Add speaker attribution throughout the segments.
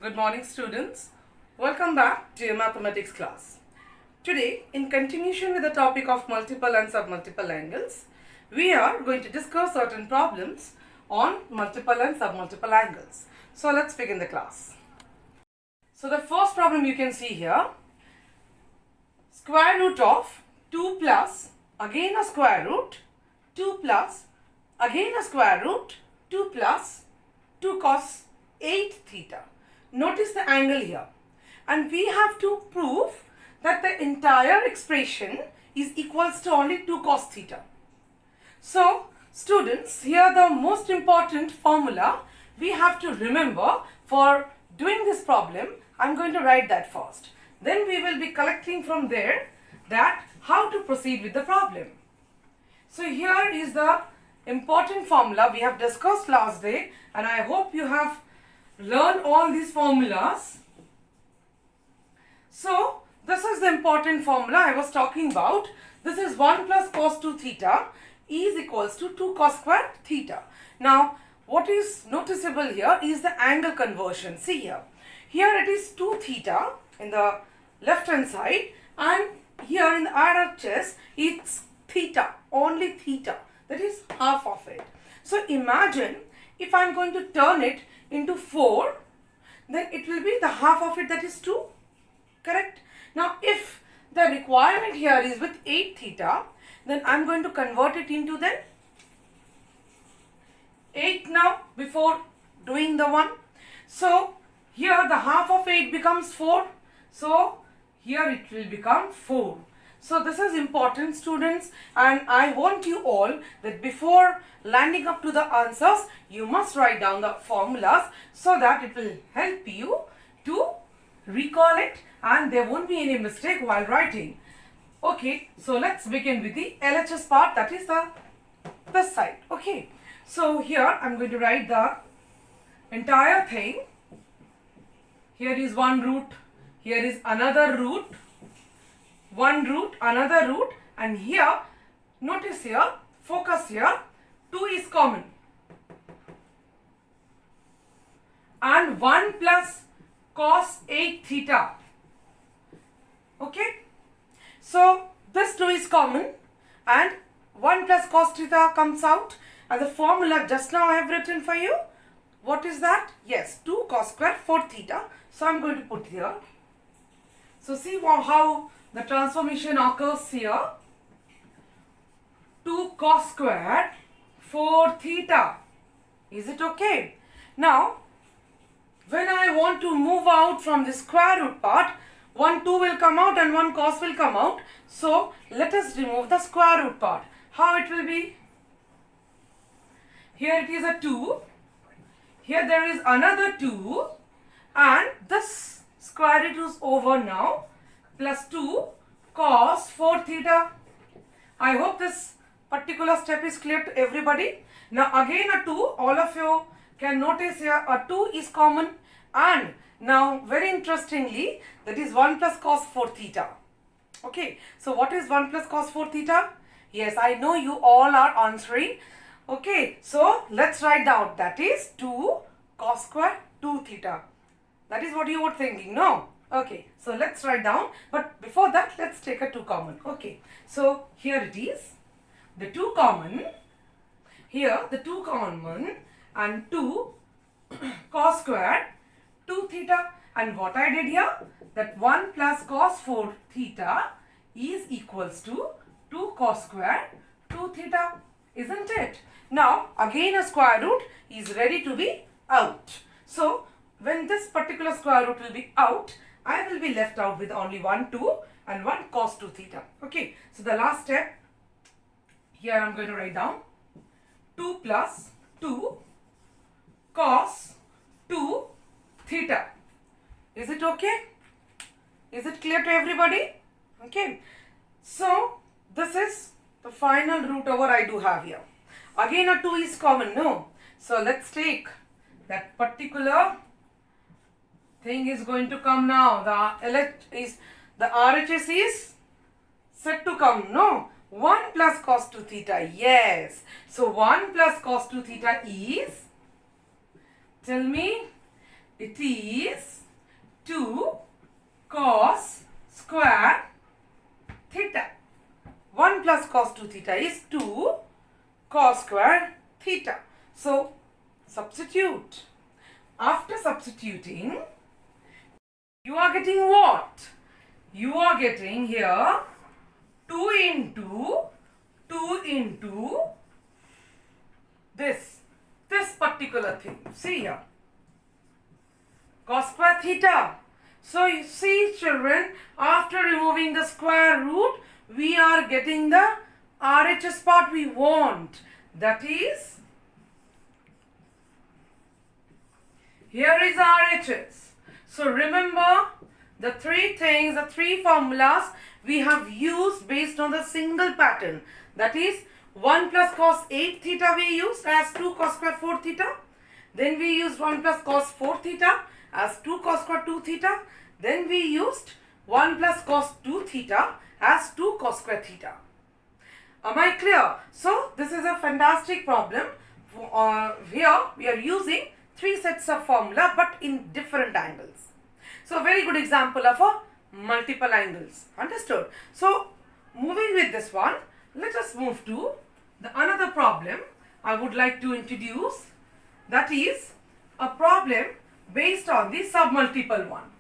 Speaker 1: Good morning, students. Welcome back to your mathematics class. Today, in continuation with the topic of multiple and submultiple angles, we are going to discuss certain problems on multiple and submultiple angles. So, let's begin the class. So, the first problem you can see here, square root of 2 plus, again a square root, 2 plus, again a square root, 2 plus, 2 cos 8 theta. Notice the angle here, and we have to prove that the entire expression is equals to only 2 cos theta. So, students, here the most important formula we have to remember for doing this problem. I'm going to write that first. Then we will be collecting from there that how to proceed with the problem. So, here is the important formula we have discussed last day, and I hope you have learn all these formulas. So, this is the important formula I was talking about. This is 1 plus cos 2 theta is equals to 2 cos square theta. Now, what is noticeable here is the angle conversion. See here. Here it is 2 theta in the left hand side, and here in the RHS it's theta, only theta. That is half of it. So, imagine if I am going to turn it into 4, then it will be the half of it, that is 2, correct? Now if the requirement here is with 8 theta, then I am going to convert it into then 8 now before doing the 1. So here the half of 8 becomes 4, so here it will become 4. So this is important, students, and I want you all that before landing up to the answers, you must write down the formulas so that it will help you to recall it and there won't be any mistake while writing. Okay, so let's begin with the LHS part, that is this side. Okay, so here I'm going to write the entire thing. Here is one root, here is another root, one root, another root, and here, notice here, focus here, 2 is common, and 1 plus cos 8 theta. Okay, so this 2 is common and 1 plus cos theta comes out, and the formula just now I have written for you. What is that? Yes, 2 cos square 4 theta. So I am going to put here. So see how the transformation occurs here. 2 cos square 4 theta. Is it okay? Now, when I want to move out from the square root part, 1 2 will come out and 1 cos will come out. So, let us remove the square root part. How it will be? Here it is a 2. Here there is another 2. And this square root is over now. Plus 2 cos 4 theta. I hope this particular step is clear to everybody. Now again a 2, all of you can notice here a 2 is common, and now very interestingly that is 1 plus cos 4 theta. Okay, so what is 1 plus cos 4 theta? Yes, I know you all are answering. Okay, so let's write down, that is 2 cos square 2 theta. That is what you were thinking, no? Okay, so let's write down, but before that let's take a 2 common. Okay, so here it is, the 2 common, here the 2 common, and 2 cos square 2 theta, and what I did here, that 1 plus cos 4 theta is equals to 2 cos square 2 theta, isn't it? Now again a square root is ready to be out. So when this particular square root will be out, I will be left out with only 1 2 and 1 cos 2 theta. Okay, so the last step, here I am going to write down 2 plus 2 cos 2 theta. Is it okay? Is it clear to everybody? Okay, so this is the final root over I do have here. Again a 2 is common, no? So let's take that particular thing is going to come now. The RHS is set to come, no? 1 plus cos 2 theta, yes. So 1 plus cos 2 theta is, tell me, It is 2 cos square theta. 1 plus cos 2 theta is 2 cos square theta. So, substitute. After substituting, you are getting what? You are getting here 2 into this particular thing. See here. Cos square theta. So you see children, after removing the square root, we are getting the RHS part we want. That is, here is RHS. So remember the three things, the three formulas we have used based on the single pattern. That is 1 plus cos 8 theta we used as 2 cos square 4 theta. Then we used 1 plus cos 4 theta as 2 cos square 2 theta. Then we used 1 plus cos 2 theta as 2 cos square theta. Am I clear? So this is a fantastic problem. Here we are using 3 sets of formula but in different angles. So very good example of a multiple angles. Understood? So moving with this one, let us move to the another problem I would like to introduce. That is a problem based on the submultiple one.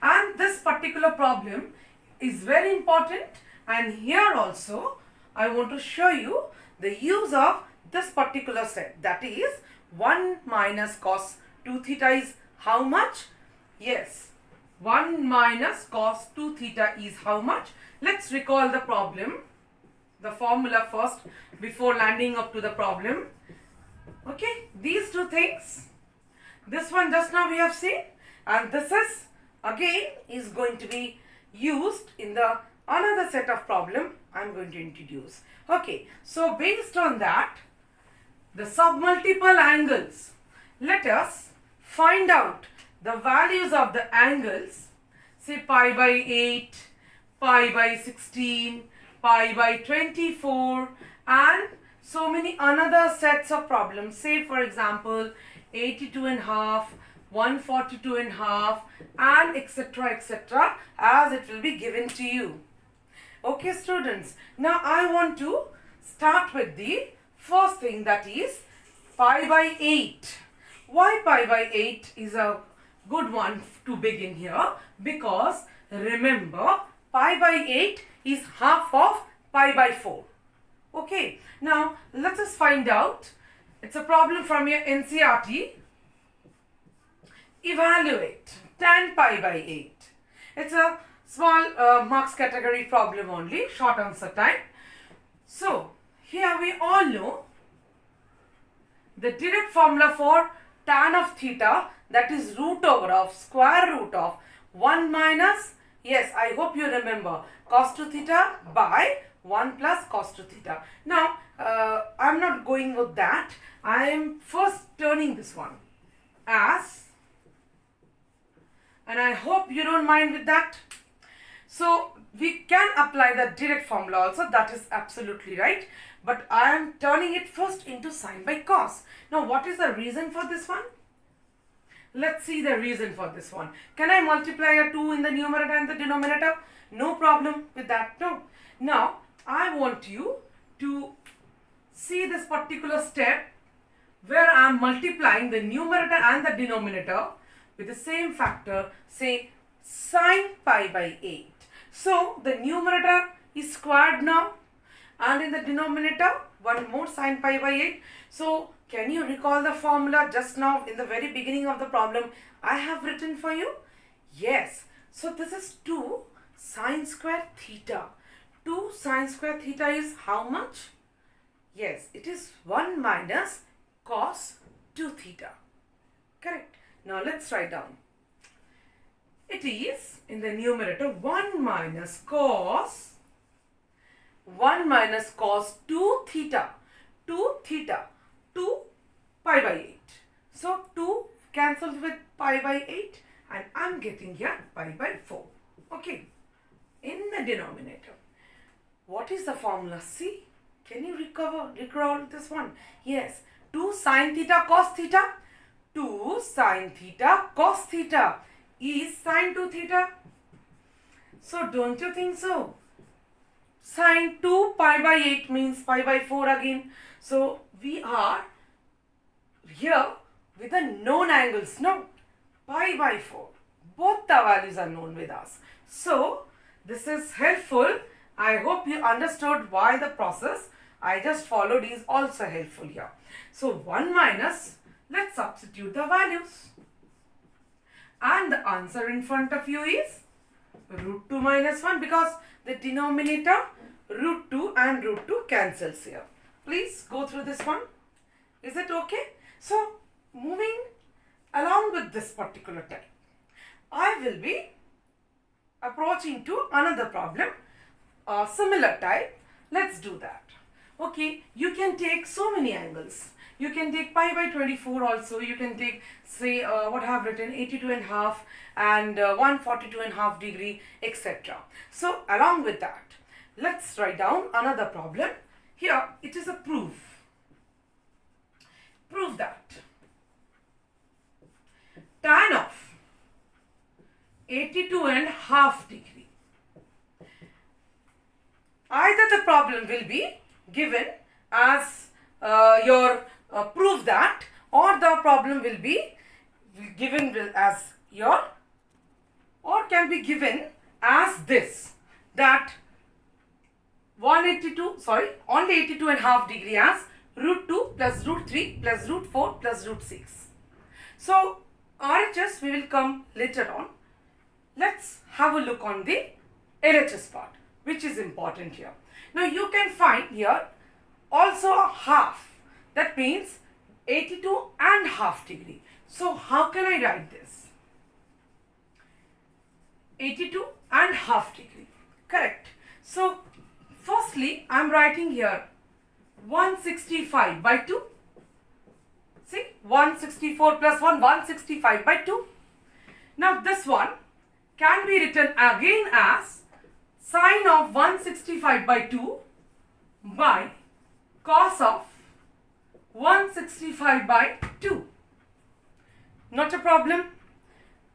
Speaker 1: And this particular problem is very important, and here also I want to show you the use of this particular set. That is 1 minus cos 2 theta is how much? Yes, 1 minus cos 2 theta is how much? Let's recall the problem, the formula first before landing up to the problem. Okay, these two things, this one just now we have seen, and this is again is going to be used in the another set of problem I am going to introduce. Okay, so based on that, the submultiple angles, let us find out the values of the angles, say pi by 8, pi by 16, pi by 24, and so many another sets of problems. Say for example 82 and half, 142 and half, and etc. as it will be given to you. Okay students, now I want to start with the first thing, that is pi by 8. Why pi by 8 is a good one to begin here? Because remember, pi by 8 is half of pi by 4. Okay, now let us find out. It's a problem from your NCERT. Evaluate tan pi by 8. It's a small marks category problem only, short answer time. So here we all know the direct formula for tan of theta, that is root over of square root of 1 minus, yes, I hope you remember, cos 2 theta by 1 plus cos 2 theta. Now I am not going with that. I am first turning this one as, and I hope you don't mind with that. So we can apply the direct formula also, that is absolutely right. But I am turning it first into sine by cos. Now what is the reason for this one? Let's see the reason for this one. Can I multiply a 2 in the numerator and the denominator? No problem with that, no. Now I want you to see this particular step where I am multiplying the numerator and the denominator with the same factor, say sine pi by 8. So the numerator is squared now, and in the denominator one more sine pi by 8. So can you recall the formula just now in the very beginning of the problem I have written for you? Yes. So this is 2 sine square theta. 2 sine square theta is how much? Yes, it is 1 minus cos 2 theta. Correct. Now let's write down. It is in the numerator 1 minus cos 2 theta. 2 theta. 2 pi by 8. So 2 cancels with pi by 8 and I am getting here pi by 4. Okay. In the denominator, what is the formula? See, can you recall this one? Yes, 2 sine theta cos theta. 2 sine theta cos theta is sine 2 theta. So don't you think so? Sine 2 pi by 8 means pi by 4 again. So we are here with the known angles. No, pi by 4. Both the values are known with us. So this is helpful. I hope you understood why the process I just followed is also helpful here. So 1 minus, let's substitute the values. And the answer in front of you is root 2 minus 1 because the denominator root 2 and root 2 cancels here. Please go through this one. Is it okay? So moving along with this particular type, I will be approaching to another problem, similar type. Let's do that. Okay, you can take so many angles. You can take pi by 24 also. You can take, say, what I have written, 82.5 and 142.5 degree, etc. So along with that, let's write down another problem. Here it is a proof. Prove that tan of 82.5 degree. Either the problem will be given as your prove that, or the problem will be given as your, or can be given as this, that only 82.5 degree as root 2 plus root 3 plus root 4 plus root 6. So RHS we will come later on. Let's have a look on the LHS part, which is important here. Now you can find here also a half. That means 82.5 degree. So how can I write this? 82.5 degree. Correct. So firstly I am writing here 165 by 2. See, 164 plus 1, 165 by 2. Now this one can be written again as sine of 165 by 2 by cos of 165 by 2. Not a problem.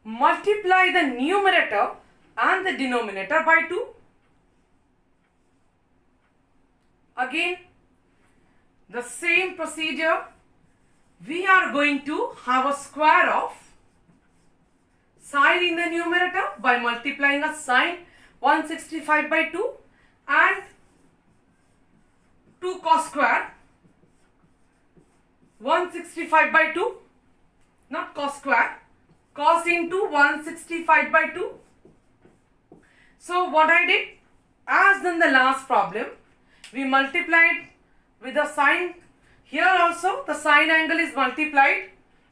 Speaker 1: Multiply the numerator and the denominator by 2. Again, the same procedure. We are going to have a square of sine in the numerator by multiplying a sine 165 by 2 and 2 cos square 165 by 2, not cos square, cos into 165 by 2. So what I did, as in the last problem, we multiplied with the sine. Here also the sine angle is multiplied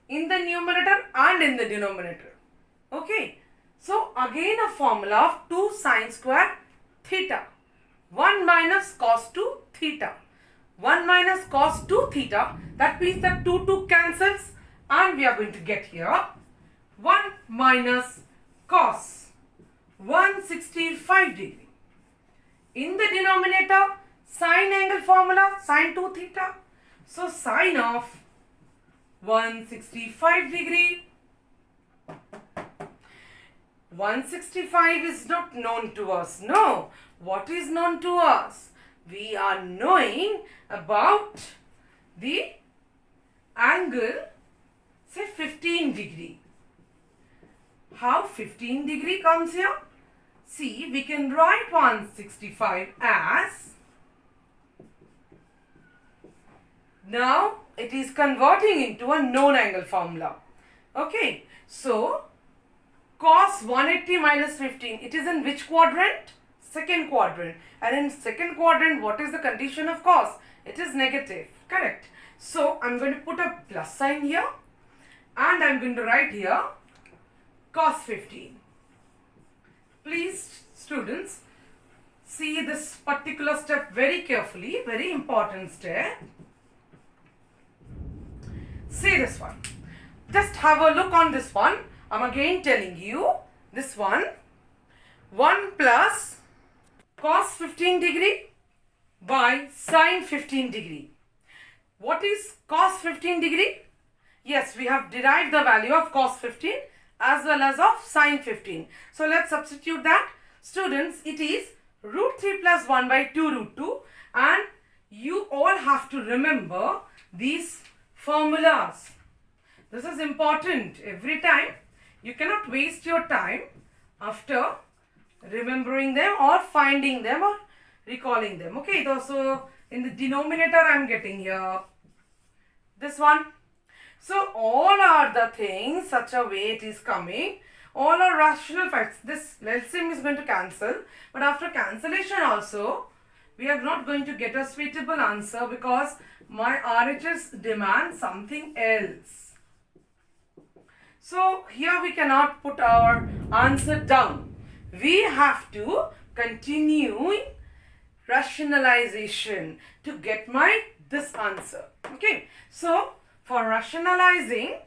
Speaker 1: in the numerator and in the denominator. Okay. So again a formula of 2 sine square theta, 1 minus cos 2 theta. 1 minus cos 2 theta, that means that 2 cancels, and we are going to get here 1 minus cos 165 degree. In the denominator, sine angle formula, sine 2 theta. So sine of 165 degree. 165 is not known to us. No. What is known to us? We are knowing about the angle, say 15 degree. How 15 degree comes here? See, we can write 165 as, now it is converting into a known angle formula. Okay, so cos 180 minus 15, it is in which quadrant? Second quadrant. And in second quadrant, what is the condition of cos? It is negative. Correct. So I'm going to put a plus sign here and I'm going to write here cos 15. Please students, see this particular step very carefully, very important step. See this one. Just have a look on this one. I'm again telling you this one. 1 plus cos 15 degree by sine 15 degree. What is cos 15 degree? Yes, we have derived the value of cos 15 as well as of sin 15. So let's substitute that. Students, it is root 3 plus 1 by 2 root 2, and you all have to remember these formulas. This is important. Every time you cannot waste your time after remembering them or finding them or recalling them. Okay, so in the denominator I am getting here this one. So all are the things such a way it is coming. All are rational facts. This LCM is going to cancel, but after cancellation also we are not going to get a suitable answer because my RHS demands something else. So here we cannot put our answer down. We have to continue rationalization to get this answer. Okay, so for rationalizing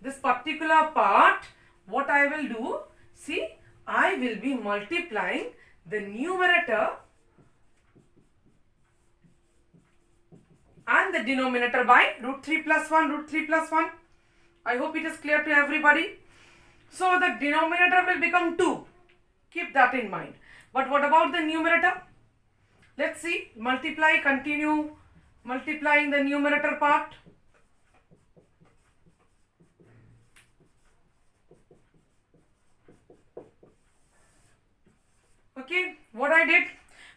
Speaker 1: this particular part, what I will do, see, I will be multiplying the numerator and the denominator by root 3 plus 1, root 3 plus 1. I hope it is clear to everybody. So the denominator will become 2. Keep that in mind. But what about the numerator? Let's see. Continue multiplying the numerator part. Okay, what I did,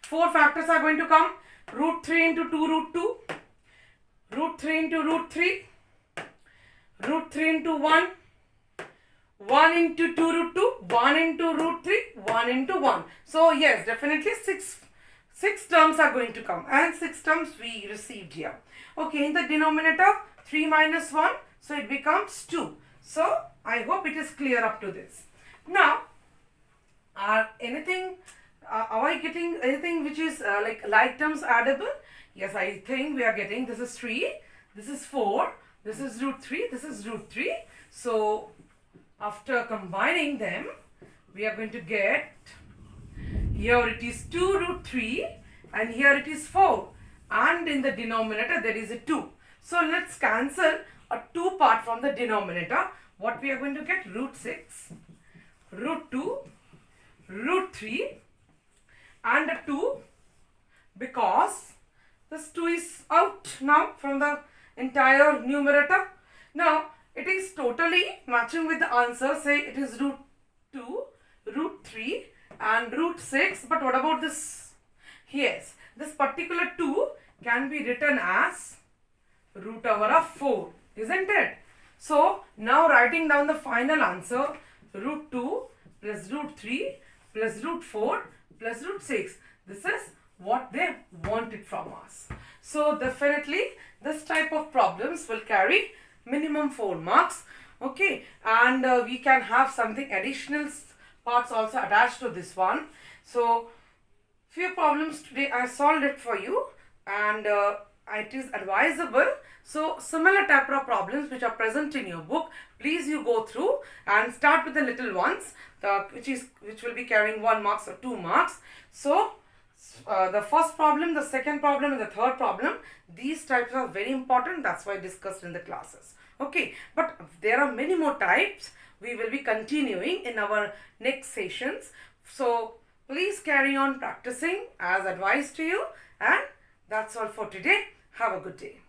Speaker 1: 4 factors are going to come. Root 3 into 2 root 2, root 3 into root 3, root 3 into 1, 1 into 2 root 2, 1 into root 3, 1 into 1. So yes, definitely 6 terms are going to come, and 6 terms we received here. Okay, in the denominator 3 minus 1, so it becomes 2. So I hope it is clear up to this. Now, are I getting anything which is like terms addable? Yes, I think we are getting, this is 3, this is 4, this is root 3, this is root 3. So after combining them, we are going to get, here it is 2 root 3 and here it is 4, and in the denominator there is a 2. So let's cancel a 2 part from the denominator. What we are going to get? Root 6, root 2, root 3 and a 2, because this 2 is out now from the entire numerator. Now it is totally matching with the answer. Say it is root 2, root 3 and root 6. But what about this? Yes, this particular 2 can be written as root over of 4, isn't it? So now writing down the final answer, root 2 plus root 3 plus root 4 plus root 6. This is what they wanted from us. So definitely this type of problems will carry minimum 4 marks. Okay, and we can have something additional parts also attached to this one. So few problems today I solved it for you, and it is advisable. So similar type of problems which are present in your book, please you go through and start with the little ones, which will be carrying 1 marks or 2 marks. So the first problem, the second problem and the third problem, these types are very important. That's why I discussed in the classes. Okay, but there are many more types. We will be continuing in our next sessions. So please carry on practicing as advised to you, and that's all for today. Have a good day.